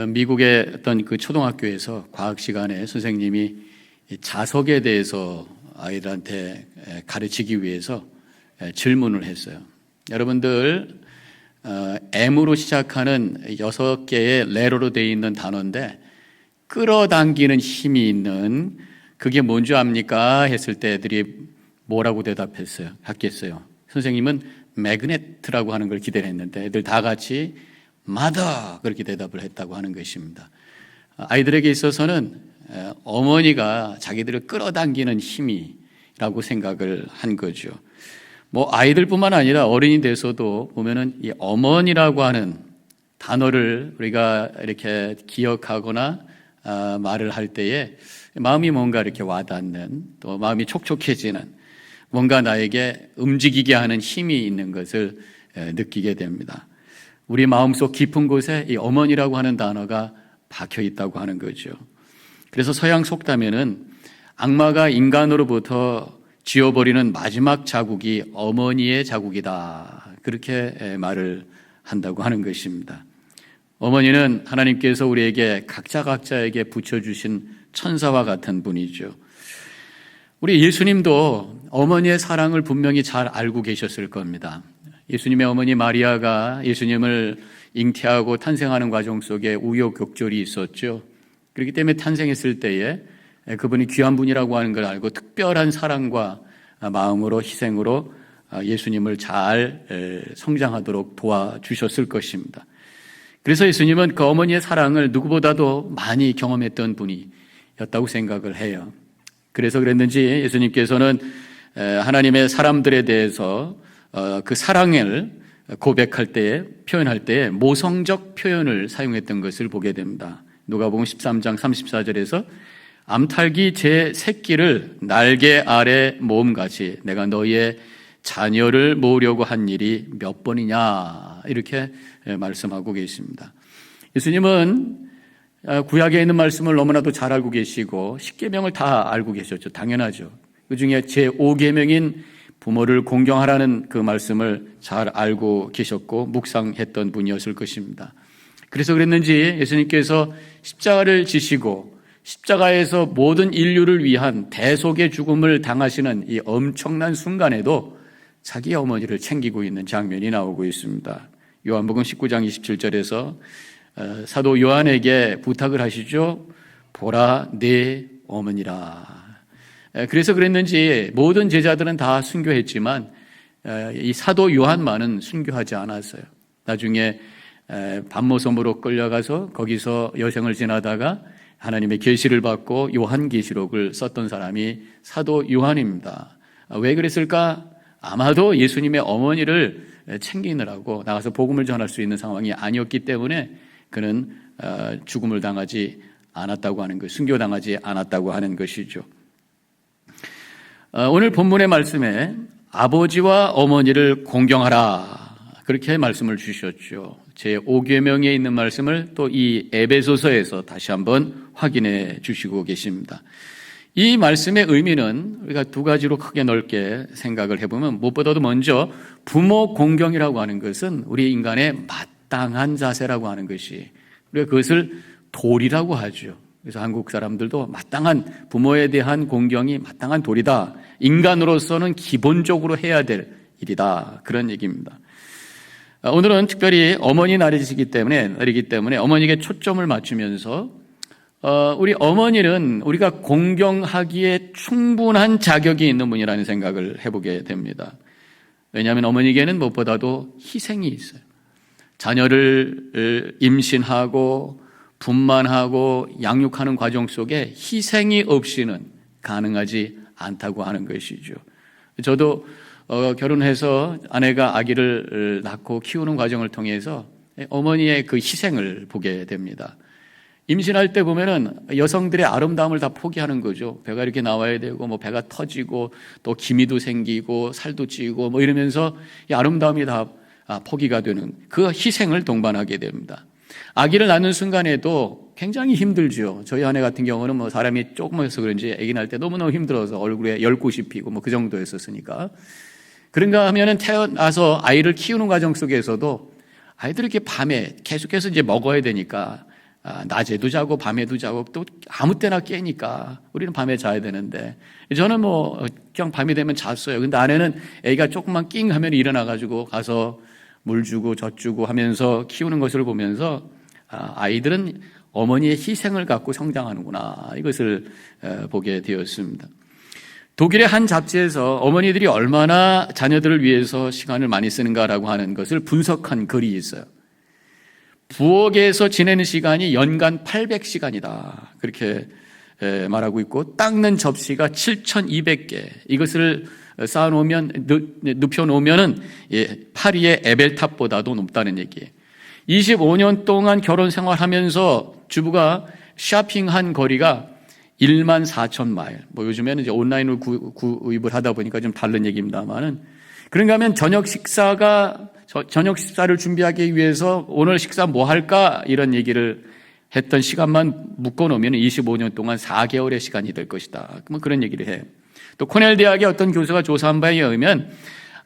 미국의 어떤 그 초등학교에서 과학 시간에 선생님이 자석에 대해서 아이들한테 가르치기 위해서 질문을 했어요. 여러분들 M으로 시작하는 6개의 레터로 되어 있는 단어인데 끌어당기는 힘이 있는 그게 뭔지 압니까? 했을 때 애들이 뭐라고 했겠어요? 선생님은 매그네트라고 하는 걸 기대를 했는데 애들 다 같이 마더 그렇게 대답을 했다고 하는 것입니다. 아이들에게 있어서는 어머니가 자기들을 끌어당기는 힘이라고 생각을 한 거죠. 아이들뿐만 아니라 어른이 돼서도 보면은 이 어머니라고 하는 단어를 우리가 이렇게 기억하거나 말을 할 때에 마음이 뭔가 이렇게 와닿는, 또 마음이 촉촉해지는, 뭔가 나에게 움직이게 하는 힘이 있는 것을 느끼게 됩니다. 우리 마음속 깊은 곳에 이 어머니라고 하는 단어가 박혀 있다고 하는 거죠. 그래서 서양 속담에는 악마가 인간으로부터 지워버리는 마지막 자국이 어머니의 자국이다, 그렇게 말을 한다고 하는 것입니다. 어머니는 하나님께서 우리에게 각자에게 붙여주신 천사와 같은 분이죠. 우리 예수님도 어머니의 사랑을 분명히 잘 알고 계셨을 겁니다. 예수님의 어머니 마리아가 예수님을 잉태하고 탄생하는 과정 속에 우여곡절이 있었죠. 그렇기 때문에 탄생했을 때에 그분이 귀한 분이라고 하는 걸 알고 특별한 사랑과 마음으로 희생으로 예수님을 잘 성장하도록 도와주셨을 것입니다. 그래서 예수님은 그 어머니의 사랑을 누구보다도 많이 경험했던 분이었다고 생각을 해요. 그래서 그랬는지 예수님께서는 하나님의 사람들에 대해서 그 사랑을 고백할 때에, 표현할 때에 모성적 표현을 사용했던 것을 보게 됩니다. 누가복음 13장 34절에서 암탉이 제 새끼를 날개 아래 모음같이 내가 너희의 자녀를 모으려고 한 일이 몇 번이냐, 이렇게 말씀하고 계십니다. 예수님은 구약에 있는 말씀을 너무나도 잘 알고 계시고 10계명을 다 알고 계셨죠. 당연하죠. 그 중에 제5계명인 부모를 공경하라는 그 말씀을 잘 알고 계셨고 묵상했던 분이었을 것입니다. 그래서 그랬는지 예수님께서 십자가를 지시고 십자가에서 모든 인류를 위한 대속의 죽음을 당하시는 이 엄청난 순간에도 자기 어머니를 챙기고 있는 장면이 나오고 있습니다. 요한복음 19장 27절에서 사도 요한에게 부탁을 하시죠. 보라 내 어머니라. 그래서 그랬는지 모든 제자들은 다 순교했지만 이 사도 요한만은 순교하지 않았어요. 나중에 반모섬으로 끌려가서 거기서 여생을 지나다가 하나님의 계시를 받고 요한계시록을 썼던 사람이 사도 요한입니다. 왜 그랬을까? 아마도 예수님의 어머니를 챙기느라고 나가서 복음을 전할 수 있는 상황이 아니었기 때문에 그는 죽음을 당하지 않았다고 하는 것, 순교당하지 않았다고 하는 것이죠. 오늘 본문의 말씀에 아버지와 어머니를 공경하라, 그렇게 말씀을 주셨죠. 제5계명에 있는 말씀을 또 이 에베소서에서 다시 한번 확인해 주시고 계십니다. 이 말씀의 의미는 우리가 두 가지로 크게 넓게 생각을 해보면, 무엇보다도 먼저 부모 공경이라고 하는 것은 우리 인간의 마땅한 자세라고 하는 것이, 우리가 그것을 도리라고 하죠. 그래서 한국 사람들도 마땅한 부모에 대한 공경이 마땅한 도리다, 인간으로서는 기본적으로 해야 될 일이다, 그런 얘기입니다. 오늘은 특별히 어머니 날이기 때문에 어머니에게 초점을 맞추면서 우리 어머니는 우리가 공경하기에 충분한 자격이 있는 분이라는 생각을 해보게 됩니다. 왜냐하면 어머니에게는 무엇보다도 희생이 있어요. 자녀를 임신하고 분만하고 양육하는 과정 속에 희생이 없이는 가능하지 않다고 하는 것이죠. 저도 결혼해서 아내가 아기를 낳고 키우는 과정을 통해서 어머니의 그 희생을 보게 됩니다. 임신할 때 보면은 여성들의 아름다움을 다 포기하는 거죠. 배가 이렇게 나와야 되고, 배가 터지고, 또 기미도 생기고, 살도 찌고, 이러면서 이 아름다움이 다 포기가 되는 그 희생을 동반하게 됩니다. 아기를 낳는 순간에도 굉장히 힘들죠. 저희 아내 같은 경우는 사람이 조그마해서 그런지 아기 낳을 때 너무너무 힘들어서 얼굴에 열꽃이 피고 그 정도였었으니까. 그런가 하면은 태어나서 아이를 키우는 과정 속에서도 아이들이 이렇게 밤에 계속해서 이제 먹어야 되니까 낮에도 자고 밤에도 자고 또 아무 때나 깨니까 우리는 밤에 자야 되는데 저는 그냥 밤이 되면 잤어요. 근데 아내는 애가 조금만 낑 하면 일어나가지고 가서 물 주고 젖 주고 하면서 키우는 것을 보면서 아이들은 어머니의 희생을 갖고 성장하는구나, 이것을 보게 되었습니다. 독일의 한 잡지에서 어머니들이 얼마나 자녀들을 위해서 시간을 많이 쓰는가라고 하는 것을 분석한 글이 있어요. 부엌에서 지내는 시간이 연간 800시간이다. 그렇게 말하고 있고, 닦는 접시가 7,200개. 이것을 쌓아놓으면, 눕혀놓으면은 파리의 에벨탑보다도 높다는 얘기예요. 25년 동안 결혼 생활하면서 주부가 쇼핑한 거리가 14,000마일. 요즘에는 이제 온라인으로 구입을 하다 보니까 좀 다른 얘기입니다만은, 그런가 하면 저녁 식사를 준비하기 위해서 오늘 식사 뭐 할까? 이런 얘기를 했던 시간만 묶어놓으면 25년 동안 4개월의 시간이 될 것이다. 그런 얘기를 해요. 또 코넬 대학의 어떤 교수가 조사한 바에 의하면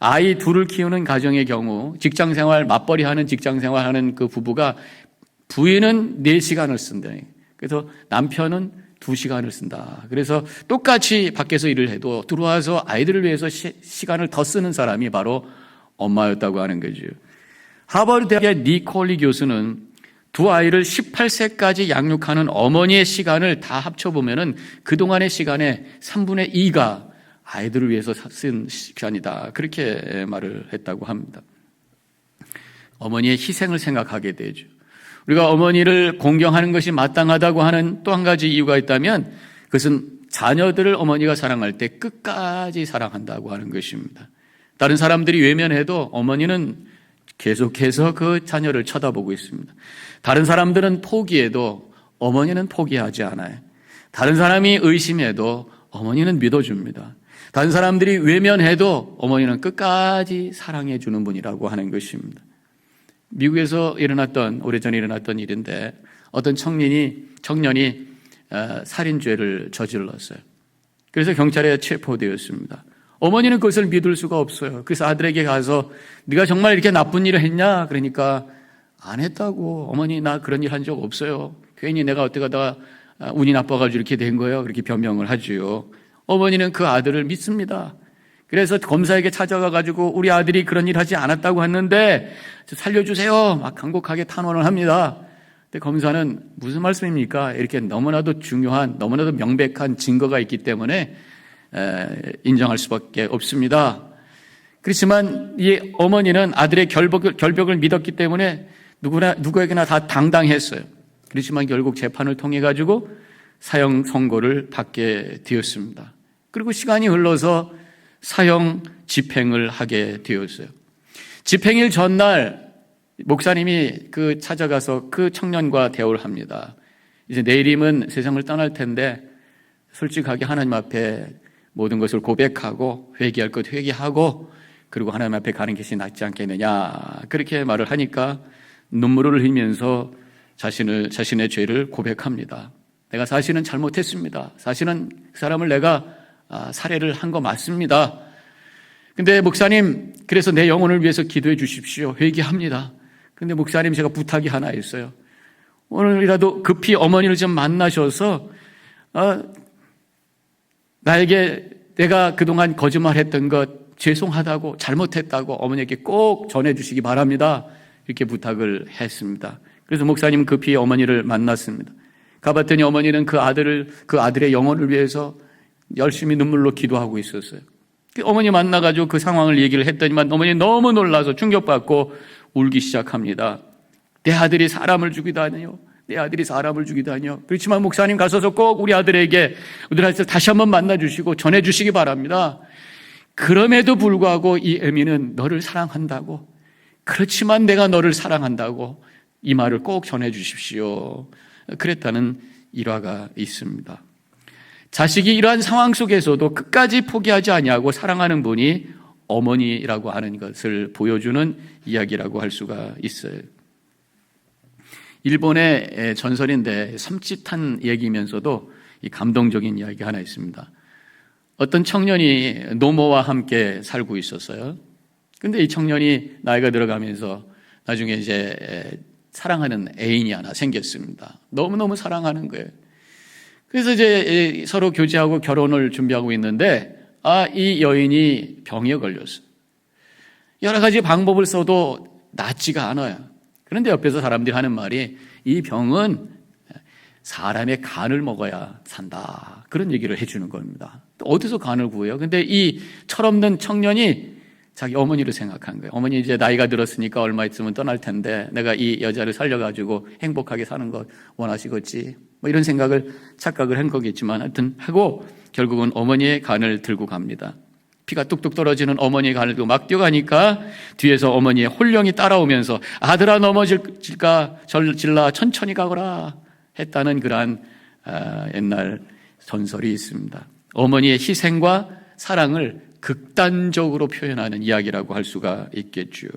아이 둘을 키우는 가정의 경우 직장생활, 맞벌이하는 직장생활하는 그 부부가 부인은 4시간을 쓴다. 그래서 남편은 2시간을 쓴다. 그래서 똑같이 밖에서 일을 해도 들어와서 아이들을 위해서 시간을 더 쓰는 사람이 바로 엄마였다고 하는 거죠. 하버드 대학의 니콜리 교수는 두 아이를 18세까지 양육하는 어머니의 시간을 다 합쳐보면은 그동안의 시간의 3분의 2가 아이들을 위해서 쓴 시간이다. 그렇게 말을 했다고 합니다. 어머니의 희생을 생각하게 되죠. 우리가 어머니를 공경하는 것이 마땅하다고 하는 또 한 가지 이유가 있다면 그것은 자녀들을 어머니가 사랑할 때 끝까지 사랑한다고 하는 것입니다. 다른 사람들이 외면해도 어머니는 계속해서 그 자녀를 쳐다보고 있습니다. 다른 사람들은 포기해도 어머니는 포기하지 않아요. 다른 사람이 의심해도 어머니는 믿어줍니다. 다른 사람들이 외면해도 어머니는 끝까지 사랑해 주는 분이라고 하는 것입니다. 미국에서 오래전에 일어났던 일인데 어떤 청년이 살인죄를 저질렀어요. 그래서 경찰에 체포되었습니다. 어머니는 그것을 믿을 수가 없어요. 그래서 아들에게 가서 네가 정말 이렇게 나쁜 일을 했냐? 그러니까 안 했다고. 어머니 나 그런 일 한 적 없어요. 괜히 내가 어떻게 하다가 운이 나빠가지고 이렇게 된 거예요. 그렇게 변명을 하지요. 어머니는 그 아들을 믿습니다. 그래서 검사에게 찾아가가지고 우리 아들이 그런 일 하지 않았다고 했는데 살려주세요. 막 간곡하게 탄원을 합니다. 근데 검사는 무슨 말씀입니까? 이렇게 너무나도 중요한, 너무나도 명백한 증거가 있기 때문에 인정할 수밖에 없습니다. 그렇지만 이 어머니는 아들의 결벽을 믿었기 때문에 누구에게나 다 당당했어요. 그렇지만 결국 재판을 통해 가지고 사형 선고를 받게 되었습니다. 그리고 시간이 흘러서 사형 집행을 하게 되었어요. 집행일 전날 목사님이 찾아가서 그 청년과 대화를 합니다. 이제 내일이면 세상을 떠날 텐데 솔직하게 하나님 앞에 모든 것을 고백하고 회개할 것 회개하고 그리고 하나님 앞에 가는 것이 낫지 않겠느냐, 그렇게 말을 하니까 눈물을 흘리면서 자신의 죄를 고백합니다. 내가 사실은 잘못했습니다. 사실은 그 사람을 내가 살해를 한 거 맞습니다. 근데 목사님, 그래서 내 영혼을 위해서 기도해 주십시오. 회개합니다. 근데 목사님, 제가 부탁이 하나 있어요. 오늘이라도 급히 어머니를 좀 만나셔서 나에게 내가 그동안 거짓말했던 것 죄송하다고, 잘못했다고 어머니에게 꼭 전해주시기 바랍니다. 이렇게 부탁을 했습니다. 그래서 목사님은 급히 어머니를 만났습니다. 가봤더니 어머니는 그 아들의 영혼을 위해서 열심히 눈물로 기도하고 있었어요. 어머니 만나가지고 그 상황을 얘기를 했더니만 어머니 너무 놀라서 충격받고 울기 시작합니다. 내 아들이 사람을 죽이다니요. 내 아들이 사람을 죽이다니요. 그렇지만 목사님 가셔서 꼭 우리 아들에게 다시 한번 만나주시고 전해주시기 바랍니다. 그럼에도 불구하고 이 애미는 너를 사랑한다고, 그렇지만 내가 너를 사랑한다고 이 말을 꼭 전해주십시오. 그랬다는 일화가 있습니다. 자식이 이러한 상황 속에서도 끝까지 포기하지 아니하고 사랑하는 분이 어머니라고 하는 것을 보여주는 이야기라고 할 수가 있어요. 일본의 전설인데 섬찟한 얘기면서도 이 감동적인 이야기가 하나 있습니다. 어떤 청년이 노모와 함께 살고 있었어요. 근데 이 청년이 나이가 들어가면서 나중에 이제 사랑하는 애인이 하나 생겼습니다. 너무너무 사랑하는 거예요. 그래서 이제 서로 교제하고 결혼을 준비하고 있는데 이 여인이 병에 걸렸어요. 여러 가지 방법을 써도 낫지가 않아요. 그런데 옆에서 사람들이 하는 말이 이 병은 사람의 간을 먹어야 산다. 그런 얘기를 해주는 겁니다. 또 어디서 간을 구해요? 근데 이 철없는 청년이 자기 어머니를 생각한 거예요. 어머니 이제 나이가 들었으니까 얼마 있으면 떠날 텐데 내가 이 여자를 살려가지고 행복하게 사는 것 원하시겠지. 뭐 이런 착각을 한 거겠지만 하여튼 하고 결국은 어머니의 간을 들고 갑니다. 피가 뚝뚝 떨어지는 어머니의 간을 들고 막 뛰어가니까 뒤에서 어머니의 홀령이 따라오면서 아들아 넘어질까 절질라 천천히 가거라 했다는 그러한 옛날 전설이 있습니다. 어머니의 희생과 사랑을 극단적으로 표현하는 이야기라고 할 수가 있겠죠.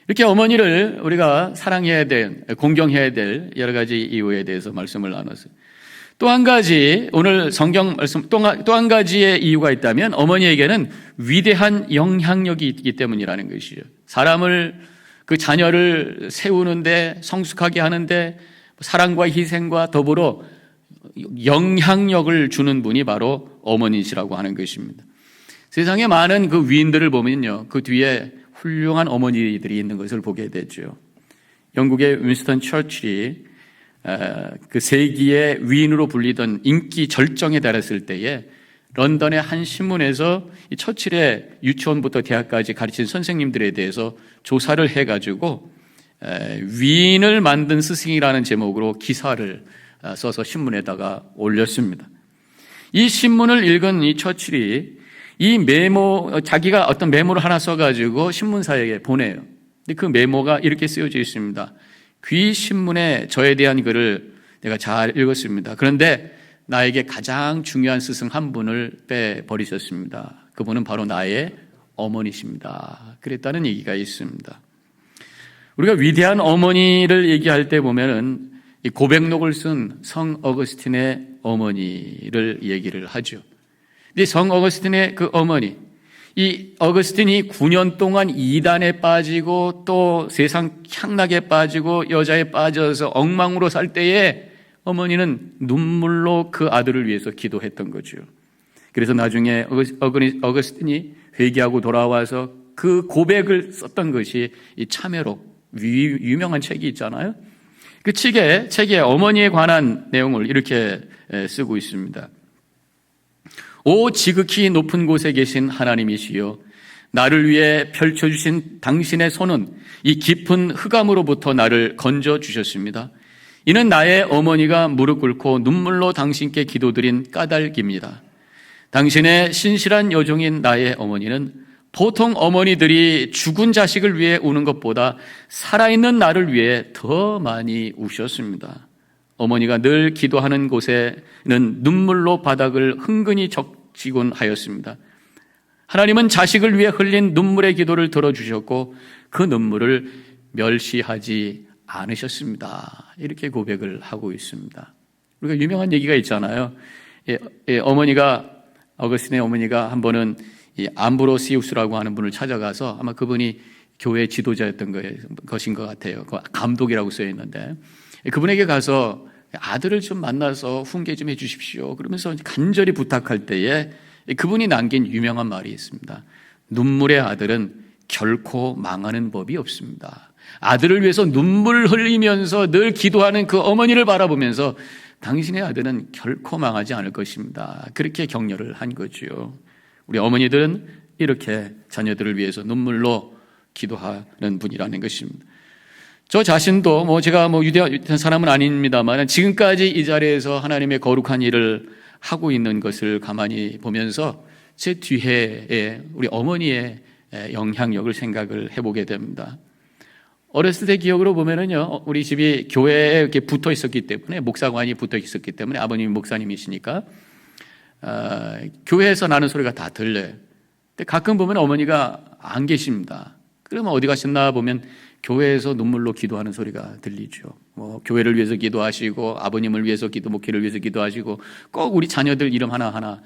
이렇게 어머니를 우리가 사랑해야 될, 공경해야 될 여러 가지 이유에 대해서 말씀을 나눴어요. 또 한 가지, 오늘 성경 말씀, 또 한 가지의 이유가 있다면 어머니에게는 위대한 영향력이 있기 때문이라는 것이죠. 사람을, 그 자녀를 세우는데, 성숙하게 하는데, 사랑과 희생과 더불어 영향력을 주는 분이 바로 어머니시라고 하는 것입니다. 세상에 많은 그 위인들을 보면요, 그 뒤에 훌륭한 어머니들이 있는 것을 보게 되죠. 영국의 윈스턴 처칠이 그 세기의 위인으로 불리던 인기 절정에 달했을 때에 런던의 한 신문에서 이 처칠의 유치원부터 대학까지 가르친 선생님들에 대해서 조사를 해가지고 위인을 만든 스승이라는 제목으로 기사를 써서 신문에다가 올렸습니다. 이 신문을 읽은 이 처칠이 이 자기가 어떤 메모를 하나 써가지고 신문사에게 보내요. 근데 그 메모가 이렇게 쓰여져 있습니다. 귀 신문에 저에 대한 글을 내가 잘 읽었습니다. 그런데 나에게 가장 중요한 스승 한 분을 빼버리셨습니다. 그분은 바로 나의 어머니십니다. 그랬다는 얘기가 있습니다. 우리가 위대한 어머니를 얘기할 때 보면은 이 고백록을 쓴 성 어거스틴의 어머니를 얘기를 하죠. 근데 성 어거스틴의 그 어머니, 이 어거스틴이 9년 동안 이단에 빠지고 또 세상 향락에 빠지고 여자에 빠져서 엉망으로 살 때에 어머니는 눈물로 그 아들을 위해서 기도했던 거죠. 그래서 나중에 어거스틴이 회개하고 돌아와서 그 고백을 썼던 것이 이 참회록, 유명한 책이 있잖아요. 그 책에 어머니에 관한 내용을 이렇게 쓰고 있습니다. 오 지극히 높은 곳에 계신 하나님이시여, 나를 위해 펼쳐주신 당신의 손은 이 깊은 흑암으로부터 나를 건져주셨습니다. 이는 나의 어머니가 무릎 꿇고 눈물로 당신께 기도드린 까닭입니다. 당신의 신실한 여종인 나의 어머니는 보통 어머니들이 죽은 자식을 위해 우는 것보다 살아있는 나를 위해 더 많이 우셨습니다. 어머니가 늘 기도하는 곳에는 눈물로 바닥을 흥건히 적시곤 하였습니다. 하나님은 자식을 위해 흘린 눈물의 기도를 들어주셨고 그 눈물을 멸시하지 않으셨습니다. 이렇게 고백을 하고 있습니다. 우리가 유명한 얘기가 있잖아요. 어거스틴의 어머니가 한 번은 이 암브로시우스라고 하는 분을 찾아가서 아마 그분이 교회 지도자였던 것인 것 같아요. 감독이라고 쓰여 있는데 그분에게 가서 아들을 좀 만나서 훈계 좀 해주십시오. 그러면서 간절히 부탁할 때에 그분이 남긴 유명한 말이 있습니다. 눈물의 아들은 결코 망하는 법이 없습니다. 아들을 위해서 눈물 흘리면서 늘 기도하는 그 어머니를 바라보면서 당신의 아들은 결코 망하지 않을 것입니다. 그렇게 격려를 한 거죠. 우리 어머니들은 이렇게 자녀들을 위해서 눈물로 기도하는 분이라는 것입니다. 저 자신도 제가 유대한 사람은 아닙니다만 지금까지 이 자리에서 하나님의 거룩한 일을 하고 있는 것을 가만히 보면서 제 뒤에 우리 어머니의 영향력을 생각을 해보게 됩니다. 어렸을 때 기억으로 보면은요, 우리 집이 교회에 이렇게 붙어 있었기 때문에, 목사관이 붙어 있었기 때문에, 아버님이 목사님이시니까, 교회에서 나는 소리가 다 들려요. 근데 가끔 보면 어머니가 안 계십니다. 그러면 어디 가셨나 보면 교회에서 눈물로 기도하는 소리가 들리죠. 교회를 위해서 기도하시고, 아버님을 위해서 목회를 위해서 기도하시고, 꼭 우리 자녀들 이름 하나하나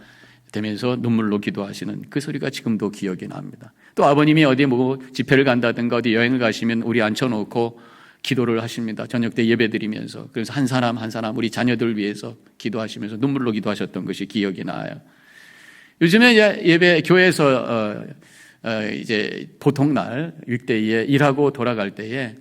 되면서 눈물로 기도하시는 그 소리가 지금도 기억이 납니다. 또 아버님이 어디 집회를 간다든가 어디 여행을 가시면 우리 앉혀놓고 기도를 하십니다. 저녁 때 예배 드리면서. 그래서 한 사람 한 사람 우리 자녀들 위해서 기도하시면서 눈물로 기도하셨던 것이 기억이 나요. 요즘에 예배 교회에서 이제 보통 날 윗대에 일하고 돌아갈 때에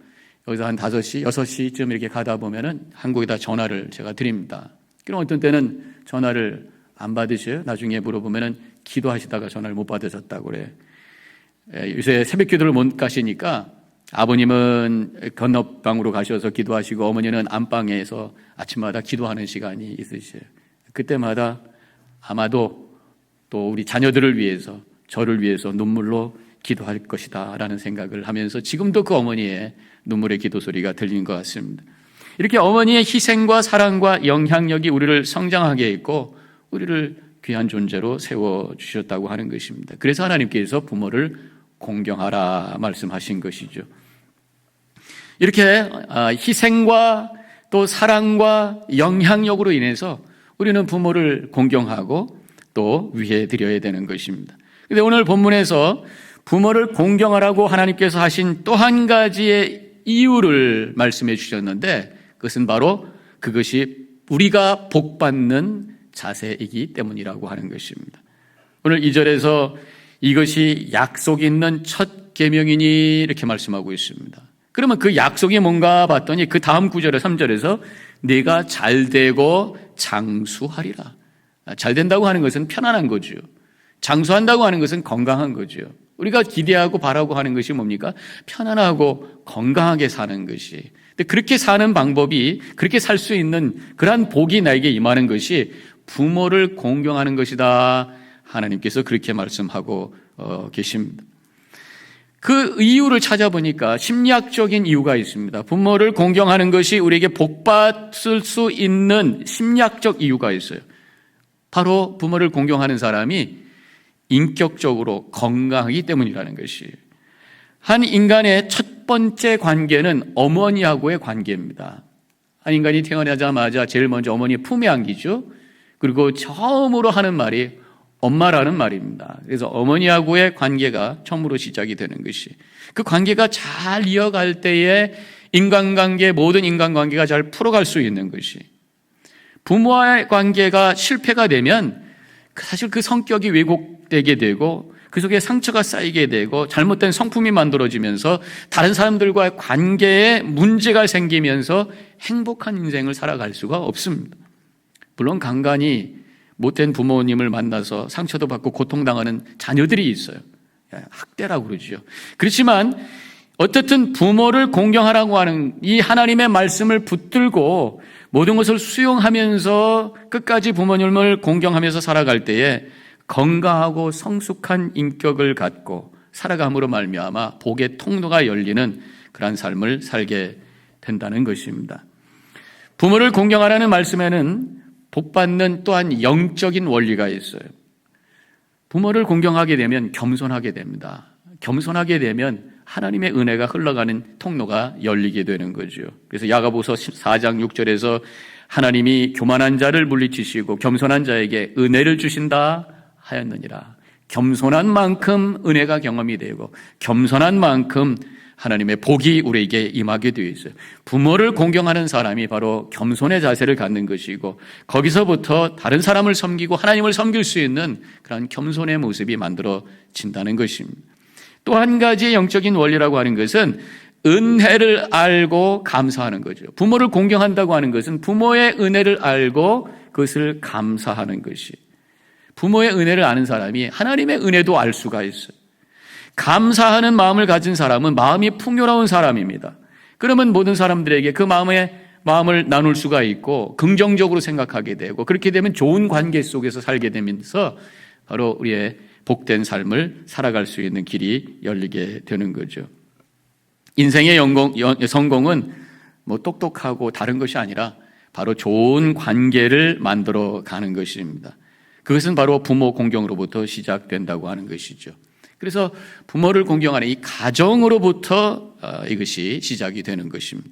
여기서 한 5시, 6시쯤 이렇게 가다 보면은 한국에다 전화를 제가 드립니다. 그럼 어떤 때는 전화를 안 받으셔요. 나중에 물어보면은 기도하시다가 전화를 못 받으셨다고 그래. 요새 새벽 기도를 못 가시니까 아버님은 건너방으로 가셔서 기도하시고 어머니는 안방에서 아침마다 기도하는 시간이 있으셔요. 그때마다 아마도 또 우리 자녀들을 위해서 저를 위해서 눈물로 기도할 것이다 라는 생각을 하면서 지금도 그 어머니의 눈물의 기도 소리가 들리는 것 같습니다. 이렇게 어머니의 희생과 사랑과 영향력이 우리를 성장하게 했고 우리를 귀한 존재로 세워주셨다고 하는 것입니다. 그래서 하나님께서 부모를 공경하라 말씀하신 것이죠. 이렇게 희생과 또 사랑과 영향력으로 인해서 우리는 부모를 공경하고 또 위해 드려야 되는 것입니다. 그런데 오늘 본문에서 부모를 공경하라고 하나님께서 하신 또 한 가지의 이유를 말씀해 주셨는데 그것은 바로 그것이 우리가 복받는 자세이기 때문이라고 하는 것입니다. 오늘 2절에서 이것이 약속 있는 첫 계명이니 이렇게 말씀하고 있습니다. 그러면 그 약속이 뭔가 봤더니 그 다음 9절에 3절에서 네가 잘되고 장수하리라. 잘 된다고 하는 것은 편안한 거죠. 장수한다고 하는 것은 건강한 거죠. 우리가 기대하고 바라고 하는 것이 뭡니까? 편안하고 건강하게 사는 것이. 근데 그렇게 사는 방법이 그렇게 살 수 있는 그러한 복이 나에게 임하는 것이 부모를 공경하는 것이다. 하나님께서 그렇게 말씀하고 계십니다. 그 이유를 찾아보니까 심리학적인 이유가 있습니다. 부모를 공경하는 것이 우리에게 복받을 수 있는 심리학적 이유가 있어요. 바로 부모를 공경하는 사람이 인격적으로 건강하기 때문이라는 것이에요. 한 인간의 첫 번째 관계는 어머니하고의 관계입니다. 한 인간이 태어나자마자 제일 먼저 어머니 품에 안기죠. 그리고 처음으로 하는 말이 엄마라는 말입니다. 그래서 어머니하고의 관계가 처음으로 시작이 되는 것이 그 관계가 잘 이어갈 때에 인간관계, 모든 인간관계가 잘 풀어갈 수 있는 것이 부모와의 관계가 실패가 되면 사실 그 성격이 왜곡되게 되고 그 속에 상처가 쌓이게 되고 잘못된 성품이 만들어지면서 다른 사람들과의 관계에 문제가 생기면서 행복한 인생을 살아갈 수가 없습니다. 물론 간간히 못된 부모님을 만나서 상처도 받고 고통당하는 자녀들이 있어요. 학대라고 그러죠. 그렇지만 어쨌든 부모를 공경하라고 하는 이 하나님의 말씀을 붙들고 모든 것을 수용하면서 끝까지 부모님을 공경하면서 살아갈 때에 건강하고 성숙한 인격을 갖고 살아감으로 말미암아 복의 통로가 열리는 그러한 삶을 살게 된다는 것입니다. 부모를 공경하라는 말씀에는 복받는 또한 영적인 원리가 있어요. 부모를 공경하게 되면 겸손하게 됩니다. 겸손하게 되면 하나님의 은혜가 흘러가는 통로가 열리게 되는 거죠. 그래서 야고보서 4장 6절에서 하나님이 교만한 자를 물리치시고 겸손한 자에게 은혜를 주신다 하였느니라. 겸손한 만큼 은혜가 경험이 되고 겸손한 만큼 하나님의 복이 우리에게 임하게 되어 있어요. 부모를 공경하는 사람이 바로 겸손의 자세를 갖는 것이고 거기서부터 다른 사람을 섬기고 하나님을 섬길 수 있는 그런 겸손의 모습이 만들어진다는 것입니다. 또 한 가지의 영적인 원리라고 하는 것은 은혜를 알고 감사하는 거죠. 부모를 공경한다고 하는 것은 부모의 은혜를 알고 그것을 감사하는 것이. 부모의 은혜를 아는 사람이 하나님의 은혜도 알 수가 있어요. 감사하는 마음을 가진 사람은 마음이 풍요로운 사람입니다. 그러면 모든 사람들에게 그 마음을 나눌 수가 있고 긍정적으로 생각하게 되고 그렇게 되면 좋은 관계 속에서 살게 되면서 바로 우리의 복된 삶을 살아갈 수 있는 길이 열리게 되는 거죠. 인생의 성공은 뭐 똑똑하고 다른 것이 아니라 바로 좋은 관계를 만들어 가는 것입니다. 그것은 바로 부모 공경으로부터 시작된다고 하는 것이죠. 그래서 부모를 공경하는 이 가정으로부터 이것이 시작이 되는 것입니다.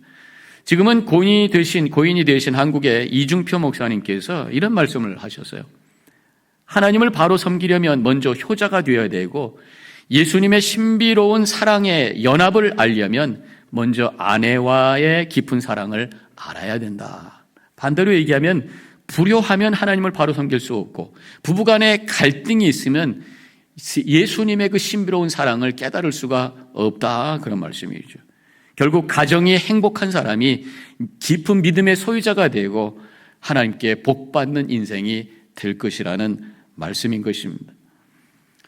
지금은 고인이 되신 한국의 이중표 목사님께서 이런 말씀을 하셨어요. 하나님을 바로 섬기려면 먼저 효자가 되어야 되고, 예수님의 신비로운 사랑의 연합을 알려면 먼저 아내와의 깊은 사랑을 알아야 된다. 반대로 얘기하면 불효하면 하나님을 바로 섬길 수 없고, 부부간에 갈등이 있으면 예수님의 그 신비로운 사랑을 깨달을 수가 없다, 그런 말씀이죠. 결국 가정이 행복한 사람이 깊은 믿음의 소유자가 되고 하나님께 복받는 인생이 될 것이라는 말씀인 것입니다.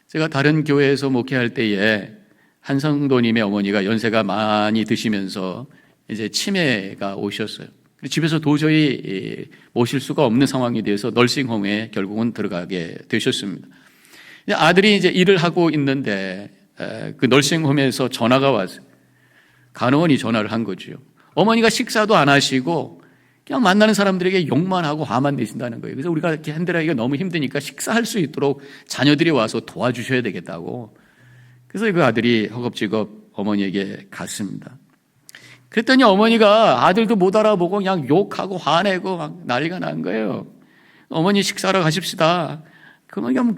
제가 다른 교회에서 목회할 때에 한 성도님의 어머니가 연세가 많이 드시면서 이제 치매가 오셨어요. 집에서 도저히 모실 수가 없는 상황이 돼서 널싱홈에 결국은 들어가게 되셨습니다. 아들이 이제 일을 하고 있는데 그 널싱홈에서 전화가 왔어요. 간호원이 전화를 한 거죠. 어머니가 식사도 안 하시고 그냥 만나는 사람들에게 욕만 하고 화만 내신다는 거예요. 그래서 우리가 이렇게 핸들하기가 너무 힘드니까 식사할 수 있도록 자녀들이 와서 도와주셔야 되겠다고. 그래서 그 아들이 허겁지겁 어머니에게 갔습니다. 그랬더니 어머니가 아들도 못 알아보고 그냥 욕하고 화내고 막 난리가 난 거예요. 어머니 식사하러 가십시다. 그러면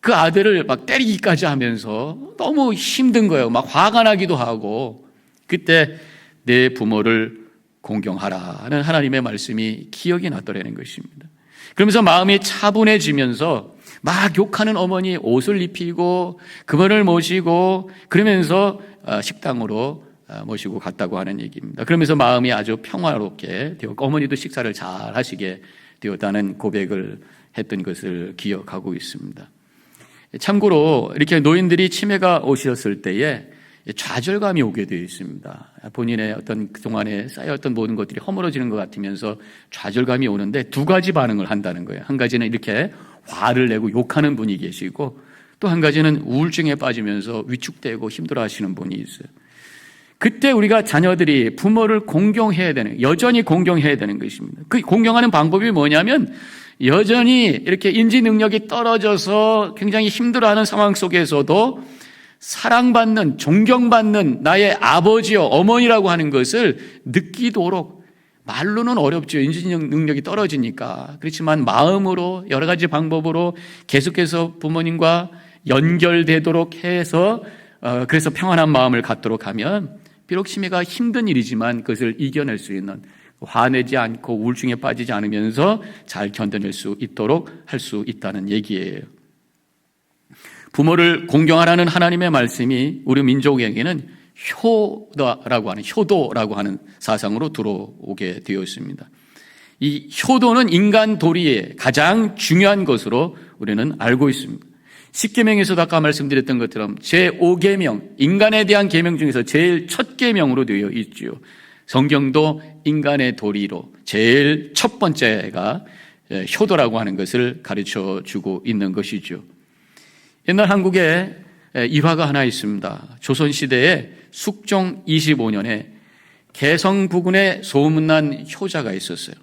그 아들을 막 때리기까지 하면서 너무 힘든 거예요. 막 화가 나기도 하고. 그때 내 부모를 공경하라는 하나님의 말씀이 기억이 났더라는 것입니다. 그러면서 마음이 차분해지면서 막 욕하는 어머니 옷을 입히고 그분을 모시고 그러면서 식당으로 모시고 갔다고 하는 얘기입니다. 그러면서 마음이 아주 평화롭게 되었고 어머니도 식사를 잘 하시게 되었다는 고백을 했던 것을 기억하고 있습니다. 참고로 이렇게 노인들이 치매가 오셨을 때에 좌절감이 오게 되어 있습니다. 본인의 어떤 그동안에 쌓여왔던 모든 것들이 허물어지는 것 같으면서 좌절감이 오는데 두 가지 반응을 한다는 거예요. 한 가지는 이렇게 화를 내고 욕하는 분이 계시고 또 한 가지는 우울증에 빠지면서 위축되고 힘들어 하시는 분이 있어요. 그때 우리가 자녀들이 부모를 공경해야 되는, 여전히 공경해야 되는 것입니다. 그 공경하는 방법이 뭐냐면 여전히 이렇게 인지 능력이 떨어져서 굉장히 힘들어하는 상황 속에서도 사랑받는, 존경받는 나의 아버지요, 어머니라고 하는 것을 느끼도록, 말로는 어렵죠. 인지 능력이 떨어지니까. 그렇지만 마음으로 여러 가지 방법으로 계속해서 부모님과 연결되도록 해서 그래서 평안한 마음을 갖도록 하면 비록 치매가 힘든 일이지만 그것을 이겨낼 수 있는, 화내지 않고 우울증에 빠지지 않으면서 잘 견뎌낼 수 있도록 할 수 있다는 얘기예요. 부모를 공경하라는 하나님의 말씀이 우리 민족에게는 효도라고 하는 사상으로 들어오게 되어 있습니다. 이 효도는 인간 도리의 가장 중요한 것으로 우리는 알고 있습니다. 십계명에서도 아까 말씀드렸던 것처럼 제5계명, 인간에 대한 계명 중에서 제일 첫 계명으로 되어 있죠. 성경도 인간의 도리로 제일 첫 번째가 효도라고 하는 것을 가르쳐 주고 있는 것이죠. 옛날 한국에 일화가 하나 있습니다. 조선시대에 숙종 25년에 개성 부근에 소문난 효자가 있었어요.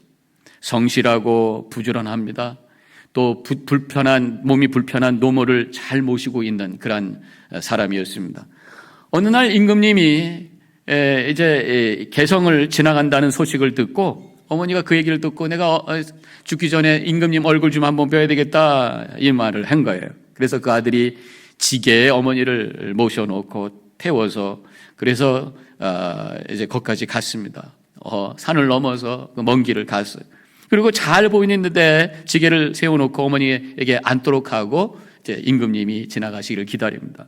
성실하고 부지런합니다. 또 몸이 불편한 노모를 잘 모시고 있는 그런 사람이었습니다. 어느 날 임금님이 이제 개성을 지나간다는 소식을 듣고 어머니가 그 얘기를 듣고 내가 죽기 전에 임금님 얼굴 좀 한번 뵈야 되겠다 이 말을 한 거예요. 그래서 그 아들이 지게에 어머니를 모셔놓고 태워서 그래서 이제 거기까지 갔습니다. 산을 넘어서 그 먼 길을 갔어요. 그리고 잘 보이는데 지게를 세워놓고 어머니에게 앉도록 하고 이제 임금님이 지나가시기를 기다립니다.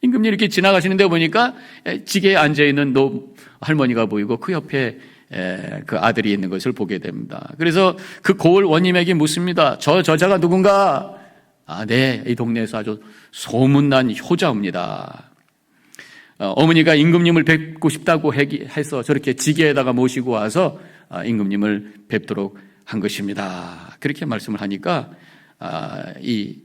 임금님이 이렇게 지나가시는데 보니까 지게에 앉아있는 할머니가 보이고 그 옆에 그 아들이 있는 것을 보게 됩니다. 그래서 그 고을 원님에게 묻습니다. 저 저자가 누군가? 네, 이 동네에서 아주 소문난 효자입니다. 어머니가 임금님을 뵙고 싶다고 해서 저렇게 지게에다가 모시고 와서 임금님을 뵙도록 한 것입니다. 그렇게 말씀을 하니까 이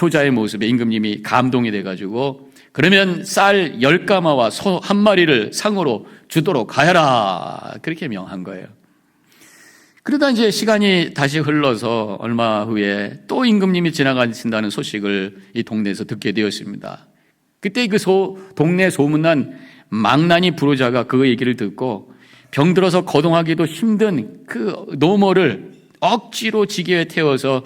효자의 모습에 임금님이 감동이 돼가지고 그러면 쌀 10가마와 소 1마리를 상으로 주도록 하여라 그렇게 명한 거예요. 그러다 이제 시간이 다시 흘러서 얼마 후에 또 임금님이 지나가신다는 소식을 이 동네에서 듣게 되었습니다. 그때 그 동네 소문난 망나니 부르자가 그 얘기를 듣고 병들어서 거동하기도 힘든 그 노모를 억지로 지게에 태워서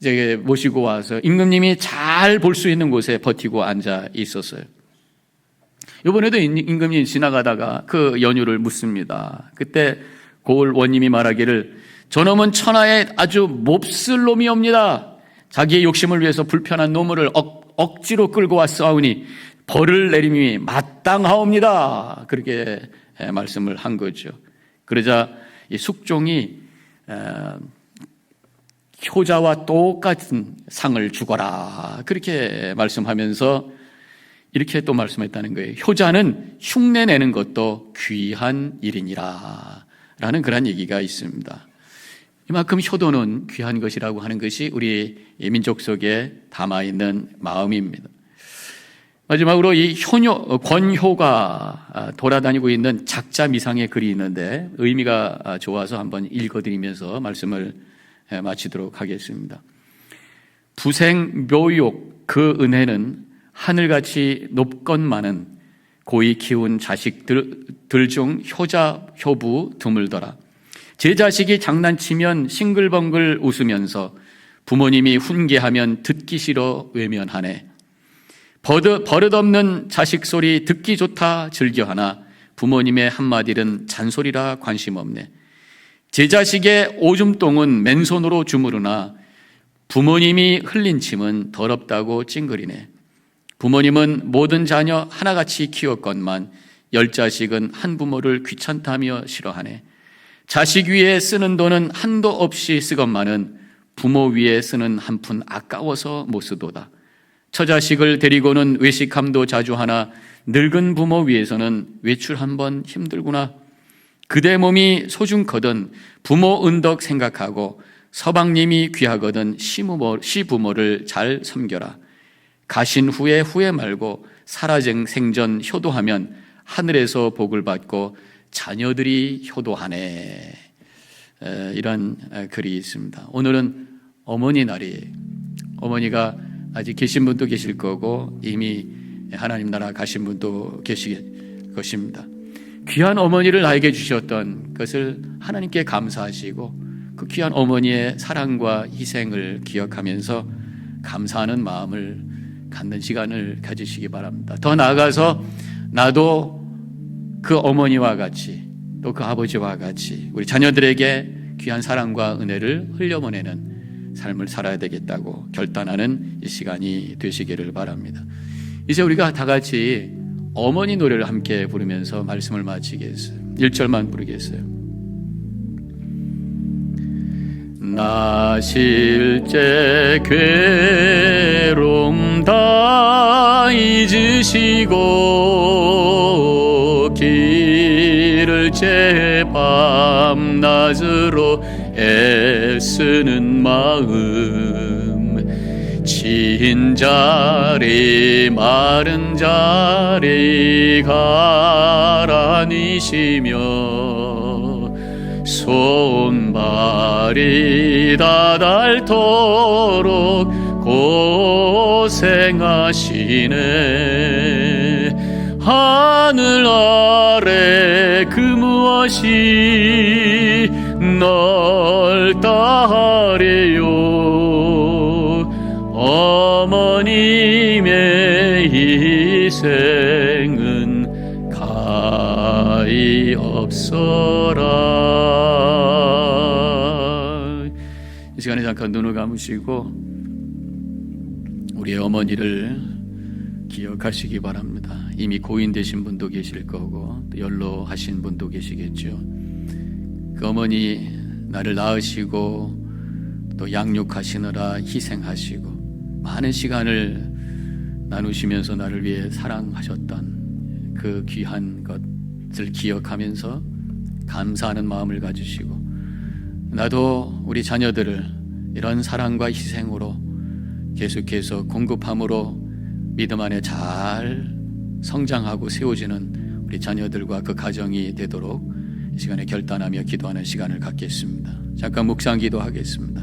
이제 모시고 와서 임금님이 잘 볼 수 있는 곳에 버티고 앉아 있었어요. 이번에도 임금님이 지나가다가 그 연유를 묻습니다. 그때 고을 원님이 말하기를 저놈은 천하에 아주 몹쓸 놈이옵니다. 자기의 욕심을 위해서 불편한 노무를 억지로 끌고 왔사오니 벌을 내림이 마땅하옵니다. 그렇게 말씀을 한 거죠. 그러자 이 숙종이 효자와 똑같은 상을 주거라 그렇게 말씀하면서 이렇게 또 말씀했다는 거예요. 효자는 흉내내는 것도 귀한 일이니라 라는 그런 얘기가 있습니다. 이만큼 효도는 귀한 것이라고 하는 것이 우리 민족 속에 담아있는 마음입니다. 마지막으로 이 권효가 돌아다니고 있는 작자 미상의 글이 있는데 의미가 좋아서 한번 읽어드리면서 말씀을 마치도록 하겠습니다. 부생 묘욕 그 은혜는 하늘같이 높건만은 고이 키운 자식들 중 효자 효부 드물더라. 제 자식이 장난치면 싱글벙글 웃으면서 부모님이 훈계하면 듣기 싫어 외면하네. 버릇없는 자식 소리 듣기 좋다 즐겨하나 부모님의 한마디는 잔소리라 관심 없네. 제 자식의 오줌똥은 맨손으로 주무르나 부모님이 흘린 침은 더럽다고 찡그리네. 부모님은 모든 자녀 하나같이 키웠건만 10자식은 한 부모를 귀찮다며 싫어하네. 자식 위에 쓰는 돈은 한도 없이 쓰건만은 부모 위에 쓰는 한 푼 아까워서 못 쓰도다. 처자식을 데리고는 외식함도 자주 하나 늙은 부모 위해서는 외출 한번 힘들구나. 그대 몸이 소중거든 부모 은덕 생각하고 서방님이 귀하거든 시부모를 잘 섬겨라. 가신 후에 후회 말고 살아생 생전 효도하면 하늘에서 복을 받고 자녀들이 효도하네. 이런 글이 있습니다. 오늘은 어머니 날이에요. 어머니가 아직 계신 분도 계실 거고 이미 하나님 나라 가신 분도 계실 것입니다. 귀한 어머니를 나에게 주셨던 것을 하나님께 감사하시고 그 귀한 어머니의 사랑과 희생을 기억하면서 감사하는 마음을 갖는 시간을 가지시기 바랍니다. 더 나아가서 나도 그 어머니와 같이 또 그 아버지와 같이 우리 자녀들에게 귀한 사랑과 은혜를 흘려보내는 삶을 살아야 되겠다고 결단하는 이 시간이 되시기를 바랍니다. 이제 우리가 다 같이 어머니 노래를 함께 부르면서 말씀을 마치겠어요. 1절만 부르겠어요. 나 실제 괴로움 다 잊으시고 길을 제 밤낮으로 애쓰는 마음 진 자리 마른 자리 가라니시며 손발이 다 닳도록 고생하시네. 하늘 아래 그 무엇이 넓다 하래요. 어머님의 희생은 가히 없어라. 이 시간에 잠깐 눈을 감으시고 우리의 어머니를 기억하시기 바랍니다. 이미 고인 되신 분도 계실 거고 또 연로하신 분도 계시겠죠. 그 어머니 나를 낳으시고 또 양육하시느라 희생하시고 많은 시간을 나누시면서 나를 위해 사랑하셨던 그 귀한 것을 기억하면서 감사하는 마음을 가지시고 나도 우리 자녀들을 이런 사랑과 희생으로 계속해서 공급함으로 믿음 안에 잘 성장하고 세워지는 우리 자녀들과 그 가정이 되도록 이 시간에 결단하며 기도하는 시간을 갖겠습니다. 잠깐 묵상 기도하겠습니다.